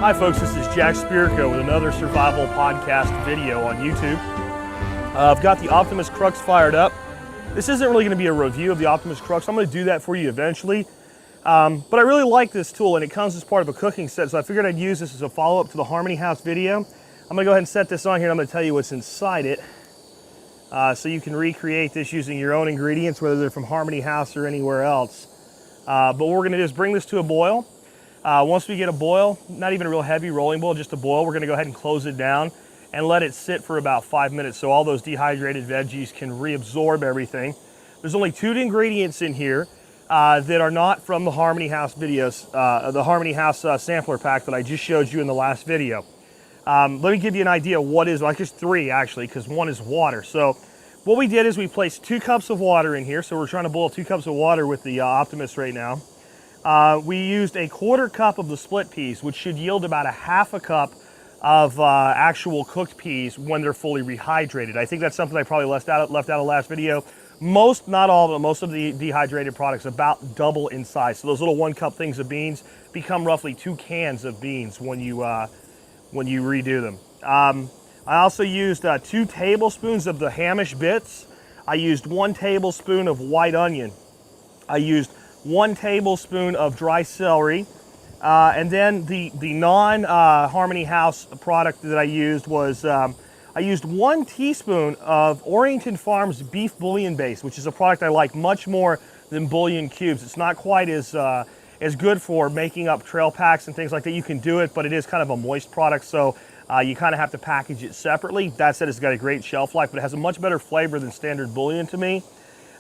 Hi folks, this is Jack Spirko with another survival podcast video on YouTube. I've got the Optimus Crux fired up. This isn't really going to be a review of the Optimus Crux. I'm going to do that for you eventually. But I really like this tool, and it comes as part of a cooking set, so I figured I'd use this as a follow-up to the Harmony House video. I'm going to go ahead and set this on here, and I'm going to tell you what's inside it, so you can recreate this using your own ingredients, whether they're from Harmony House or anywhere else. But what we're going to do is bring this to a boil. Once we get a boil, not even a real heavy rolling boil, just a boil, we're going to go ahead and close it down and let it sit for about 5 minutes so all those dehydrated veggies can reabsorb everything. There's only 2 ingredients in here that are not from the Harmony House videos, the Harmony House sampler pack that I just showed you in the last video. Let me give you an idea of what is, like just 3 actually, because 1 is water. So what we did is we placed 2 cups of water in here. So we're trying to boil 2 cups of water with the Optimus right now. We used 1/4 cup of the split peas, which should yield about 1/2 cup of actual cooked peas when they're fully rehydrated. I think that's something I probably left out of last video. Most, not all, but most of the dehydrated products about double in size. So those little 1 cup things of beans become roughly 2 cans of beans when you redo them. I also used 2 tablespoons of the Hamish bits. I used 1 tablespoon of white onion. I used 1 tablespoon of dry celery. And then the non-Harmony House product that I used was, I used 1 teaspoon of Orrington Farms Beef Base, which is a product I like much more than bouillon cubes. It's not quite as good for making up trail packs and things like that. You can do it, but it is kind of a moist product, so you kind of have to package it separately. That said, it's got a great shelf life, but it has a much better flavor than standard bouillon to me.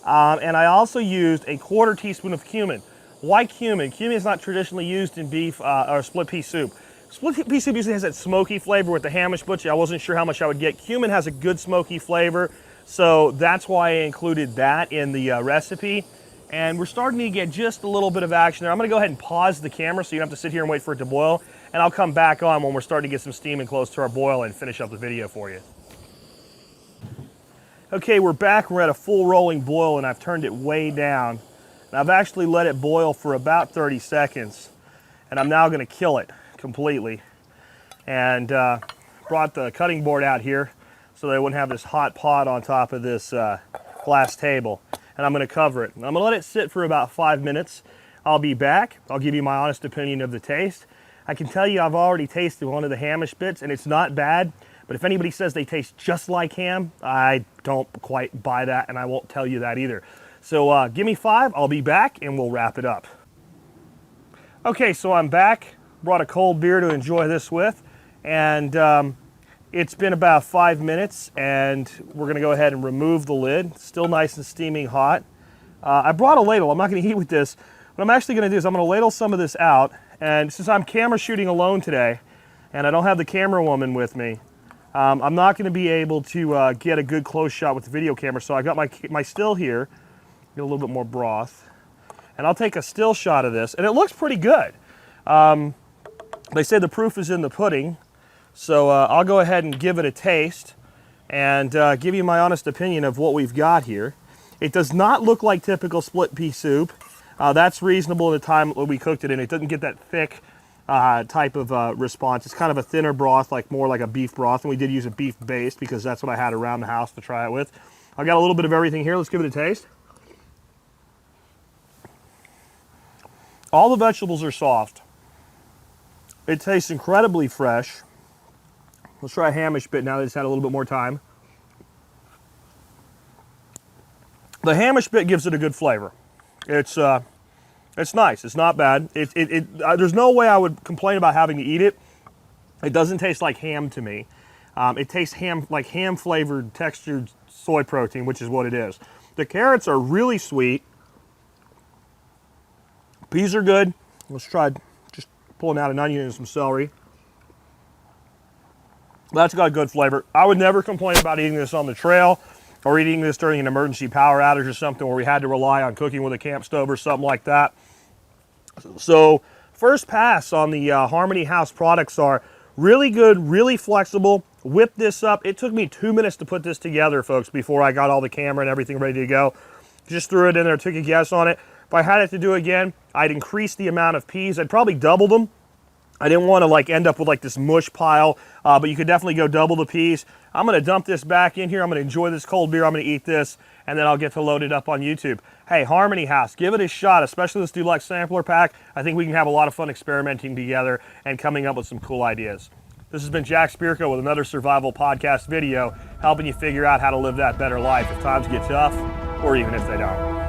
And I also used 1/4 teaspoon of cumin. Why cumin? Cumin is not traditionally used in beef or split pea soup. Split pea soup usually has that smoky flavor with the Hamish butcher. I wasn't sure how much I would get. Cumin has a good smoky flavor, so that's why I included that in the recipe. And we're starting to get just a little bit of action there. I'm going to go ahead and pause the camera so you don't have to sit here and wait for it to boil. And I'll come back on when we're starting to get some steam and close to our boil and finish up the video for you. Okay, we're back. We're at a full rolling boil, and I've turned it way down. And I've actually let it boil for about 30 seconds. And I'm now going to kill it completely. And brought the cutting board out here so that I wouldn't have this hot pot on top of this glass table. And I'm going to cover it. And I'm going to let it sit for about 5 minutes. I'll be back. I'll give you my honest opinion of the taste. I can tell you I've already tasted one of the Hamish bits, and it's not bad. But if anybody says they taste just like ham, I don't quite buy that, and I won't tell you that either. So give me 5, I'll be back, and we'll wrap it up. Okay, so I'm back. Brought a cold beer to enjoy this with, and it's been about 5 minutes, and we're going to go ahead and remove the lid. Still nice and steaming hot. I brought a ladle. I'm not going to eat with this. What I'm actually going to do is I'm going to ladle some of this out, and since I'm camera shooting alone today, and I don't have the camera woman with me, I'm not going to be able to get a good close shot with the video camera, so I got my still here. Get a little bit more broth. And I'll take a still shot of this, and it looks pretty good. They say the proof is in the pudding, so I'll go ahead and give it a taste and give you my honest opinion of what we've got here. It does not look like typical split pea soup. That's reasonable in the time that we cooked it in. It doesn't get that thick type of response. It's kind of a thinner broth, more like a beef broth, and we did use a beef base because that's what I had around the house to try it with. I've got a little bit of everything here. Let's give it a taste. All the vegetables are soft. It tastes incredibly fresh. Let's try a Hamish bit now that it's had a little bit more time. The Hamish bit gives it a good flavor. It's nice. It's not bad. There's no way I would complain about having to eat it. It doesn't taste like ham to me. It tastes like ham-flavored, textured soy protein, which is what it is. The carrots are really sweet. Peas are good. Let's try just pulling out an onion and some celery. That's got a good flavor. I would never complain about eating this on the trail or eating this during an emergency power outage or something where we had to rely on cooking with a camp stove or something like that. So first pass on the Harmony House products are really good, really flexible. Whip this up. It took me 2 minutes to put this together, folks, before I got all the camera and everything ready to go. Just threw it in there, took a guess on it. If I had it to do again, I'd increase the amount of peas. I'd probably double them. I didn't want to like end up with like this mush pile, but you could definitely go double the piece. I'm gonna dump this back in here. I'm gonna enjoy this cold beer. I'm gonna eat this, and then I'll get to load it up on YouTube. Hey, Harmony House, give it a shot, especially this Deluxe sampler pack. I think we can have a lot of fun experimenting together and coming up with some cool ideas. This has been Jack Spirko with another survival podcast video, helping you figure out how to live that better life if times get tough, or even if they don't.